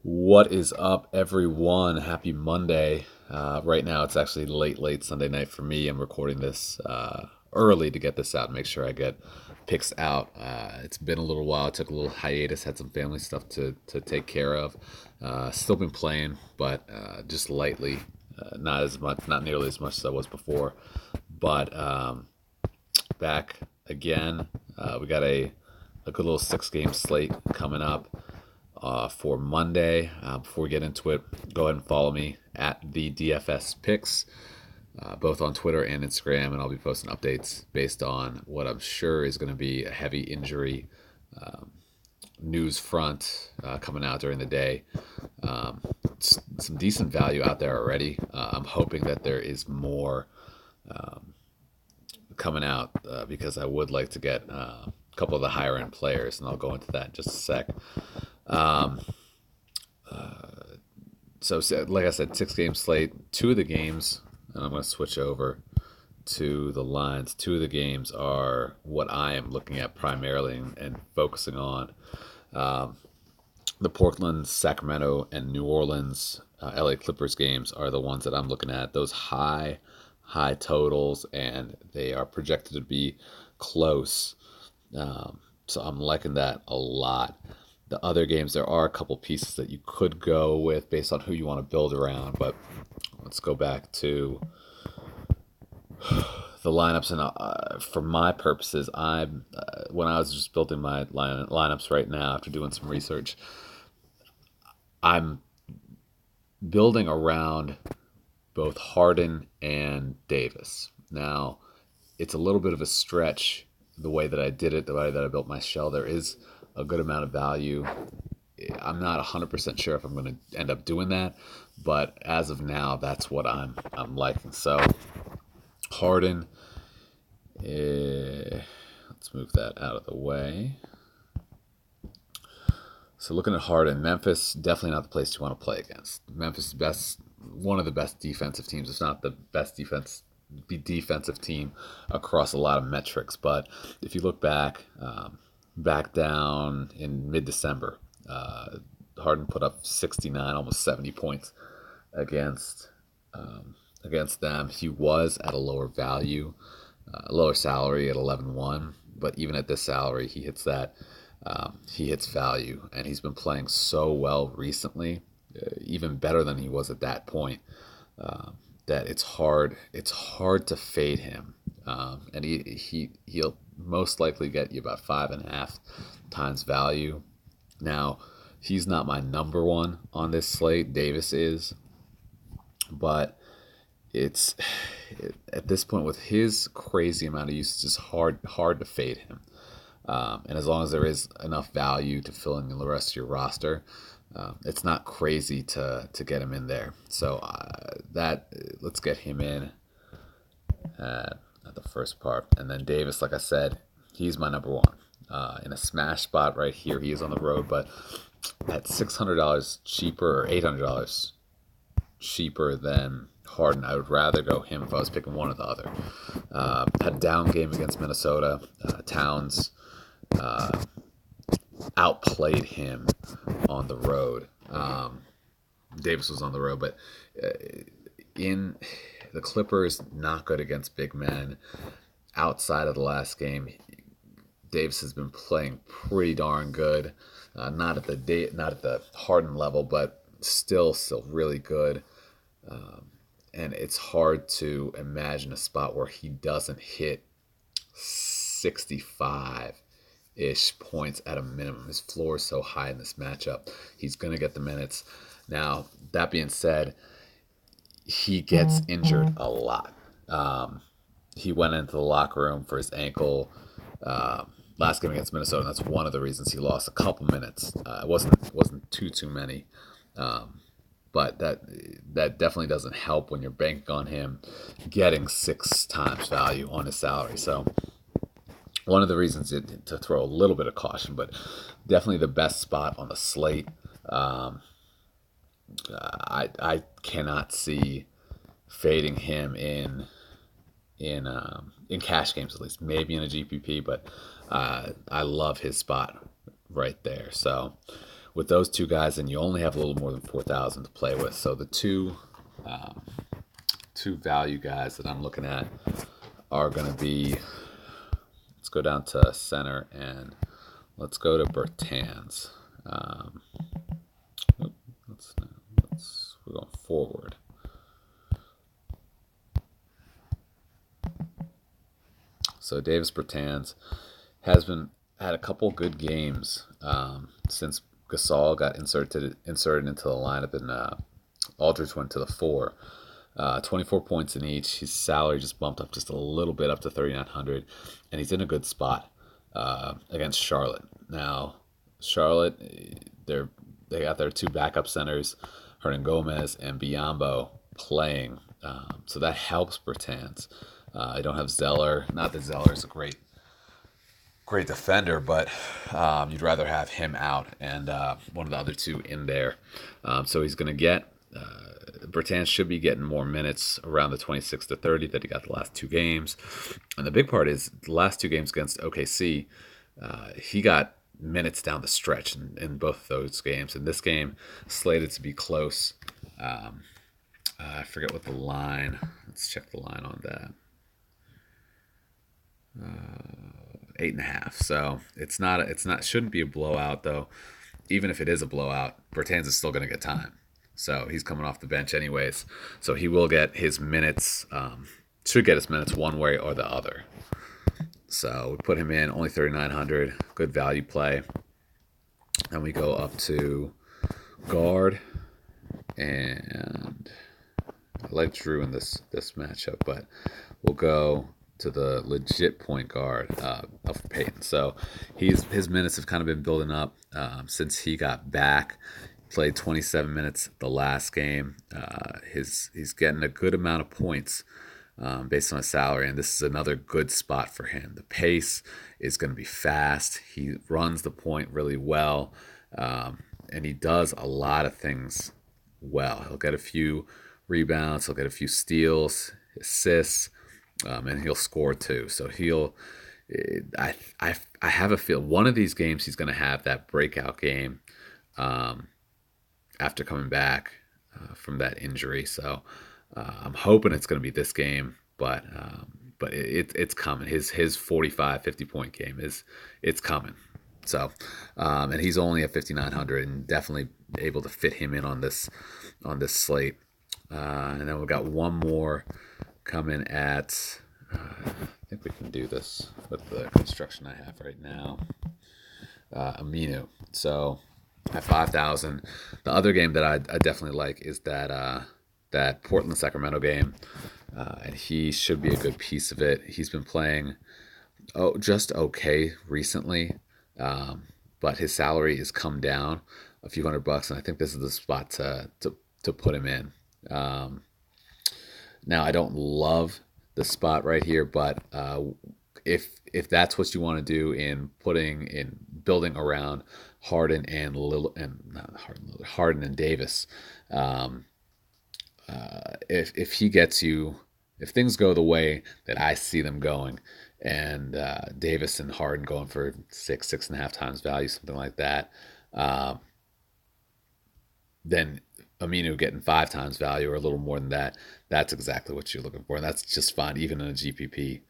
What is up, everyone? Happy Monday. Right now, it's actually late Sunday night for me. I'm recording this early to get this out and make sure I get picks out. It's been a little while. I took a little hiatus, had some family stuff to take care of. Still been playing, but just lightly. Not as much, not nearly as much as I was before. But back again. We got a good little 6 game slate coming up for Monday. Before we get into it, go ahead and follow me at the DFS Picks, both on Twitter and Instagram, and I'll be posting updates based on what I'm sure is going to be a heavy injury news front coming out during the day. Some decent value out there already. I'm hoping that there is more coming out because I would like to get a couple of the higher end players, and I'll go into that in just a sec. Um, so, like I said, 6 game slate. Two of the games, and I'm going to switch over to the lines. Two of the games are what I am looking at primarily and focusing on. The Portland, Sacramento, and New Orleans LA Clippers games are the ones that I'm looking at. Those high totals, and they are projected to be close. So I'm liking that a lot. The other games, there are a couple pieces that you could go with based on who you want to build around. But let's go back to the lineups. And for my purposes, when I was just building my lineups right now after doing some research, I'm building around both Harden and Davis. Now, it's a little bit of a stretch the way that I did it, the way that I built my shell. There is a good amount of value. I'm not 100% sure if I'm going to end up doing that, but as of now, that's what I'm liking. So Harden, let's move that out of the way. So looking at Harden, Memphis, definitely not the place you want to play against. Memphis is one of the best defensive teams, if not the best defensive team across a lot of metrics. But if you look back down in mid-December, Harden put up 69, almost 70 points against them. He was at a lower value, lower salary at 11-1, but even at this salary, he hits that. He hits value, and he's been playing so well recently, even better than he was at that point. That it's hard to fade him, and he'll most likely get you about 5.5 times value. Now, he's not my number one on this slate. Davis is, but at this point with his crazy amount of usage, it's hard to fade him. And as long as there is enough value to fill in the rest of your roster, it's not crazy to get him in there. So let's get him in at the first part. And then Davis, like I said, he's my number one. In a smash spot right here, he is on the road, but at $600 cheaper or $800 cheaper than Harden, I would rather go him if I was picking one or the other. Had a down game against Minnesota. Towns outplayed him on the road. Davis was on the road, but in the Clippers, not good against big men. Outside of the last game, Davis has been playing pretty darn good. Not at the Harden level, but still really good. And it's hard to imagine a spot where he doesn't hit 65-ish points at a minimum. His floor is so high in this matchup. He's going to get the minutes. Now, that being said, he gets injured a lot. He went into the locker room for his ankle last game against Minnesota, and that's one of the reasons he lost a couple minutes. It wasn't too many. But that definitely doesn't help when you're banking on him getting 6 times value on his salary. So one of the reasons to throw a little bit of caution, but definitely the best spot on the slate. I cannot see fading him in cash games, at least, maybe in a GPP, but I love his spot right there. So with those two guys, and you only have a little more than 4,000 to play with. So the two value guys that I'm looking at are going to be. Let's go down to center and let's go to Bertans. Um, we're going forward. So Davis Bertans had a couple good games since Gasol got inserted into the lineup and Aldridge went to the 4. 24 points in each. His salary just bumped up just a little bit up to 3,900, and he's in a good spot against Charlotte. Now, Charlotte, they got their two backup centers, Hernan Gomez and Biyombo, playing, so that helps Bertans. I don't have Zeller. Not that Zeller is a great defender, but you'd rather have him out and one of the other two in there. So he's going to get. Bertans should be getting more minutes around the 26 to 30 that he got the last two games. And the big part is the last two games against OKC, he got minutes down the stretch in both of those games. And this game slated to be close. I forget what the line. Let's check the line on that. 8.5. So shouldn't be a blowout though. Even if it is a blowout, Bertans is still going to get time. So he's coming off the bench anyways. So he will get his minutes, should get his minutes one way or the other. So we put him in, only 3,900, good value play. And we go up to guard. And I like Drew in this matchup, but we'll go to the legit point guard of Peyton. So his minutes have kind of been building up since he got back. Played 27 minutes the last game. He's getting a good amount of points based on his salary, and this is another good spot for him. The pace is going to be fast. He runs the point really well, and he does a lot of things well. He'll get a few rebounds. He'll get a few steals, assists, and he'll score too. So I have a feel one of these games he's going to have that breakout game. After coming back from that injury. So I'm hoping it's going to be this game, but it's coming. His 45, 50-point game it's coming. So and he's only at 5,900 and definitely able to fit him in on this slate. And then we've got one more coming at, I think we can do this with the construction I have right now. Aminu. So at 5,000. The other game that I definitely like is that Portland Sacramento game, and he should be a good piece of it. He's been playing just okay recently, but his salary has come down a few $100, and I think this is the spot to put him in. Now I don't love the spot right here, but if that's what you want to do in building around Harden and Harden and Davis, if he gets you, if things go the way that I see them going, and Davis and Harden going for 6.5 times value, something like that, then Aminu getting 5 times value or a little more than that, that's exactly what you're looking for, and that's just fine even in a GPP.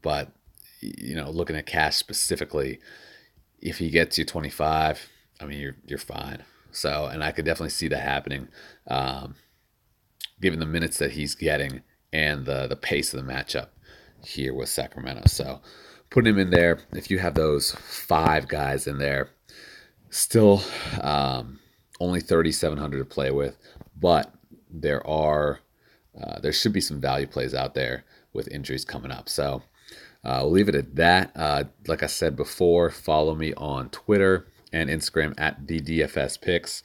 But looking at cash specifically, if he gets you 25, I mean you're fine. So, and I could definitely see that happening, given the minutes that he's getting and the pace of the matchup here with Sacramento. So, putting him in there, if you have those 5 guys in there, still only 3,700 to play with, but there should be some value plays out there with injuries coming up. So we'll leave it at that. Like I said before, follow me on Twitter and Instagram at the DFS Picks.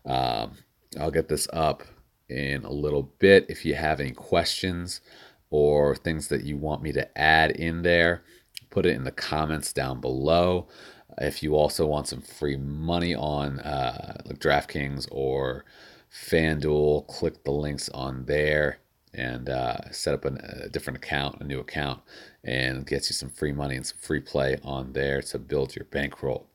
I'll get this up in a little bit. If you have any questions or things that you want me to add in there, put it in the comments down below. If you also want some free money on like DraftKings or FanDuel, click the links on there and set up a different account, a new account, and gets you some free money and some free play on there to build your bankroll.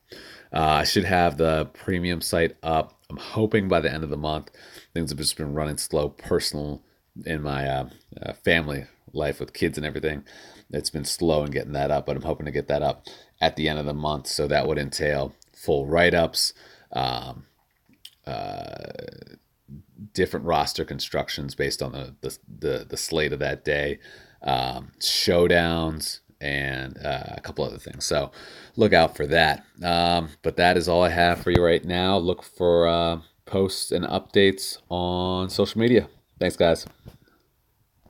I should have the premium site up. I'm hoping by the end of the month. Things have just been running slow personal in my family life with kids and everything. It's been slow in getting that up, but I'm hoping to get that up at the end of the month. So that would entail full write ups, um, different roster constructions based on the slate of that day, showdowns, and a couple other things. So look out for that. But that is all I have for you right now. Look for posts and updates on social media. Thanks, guys.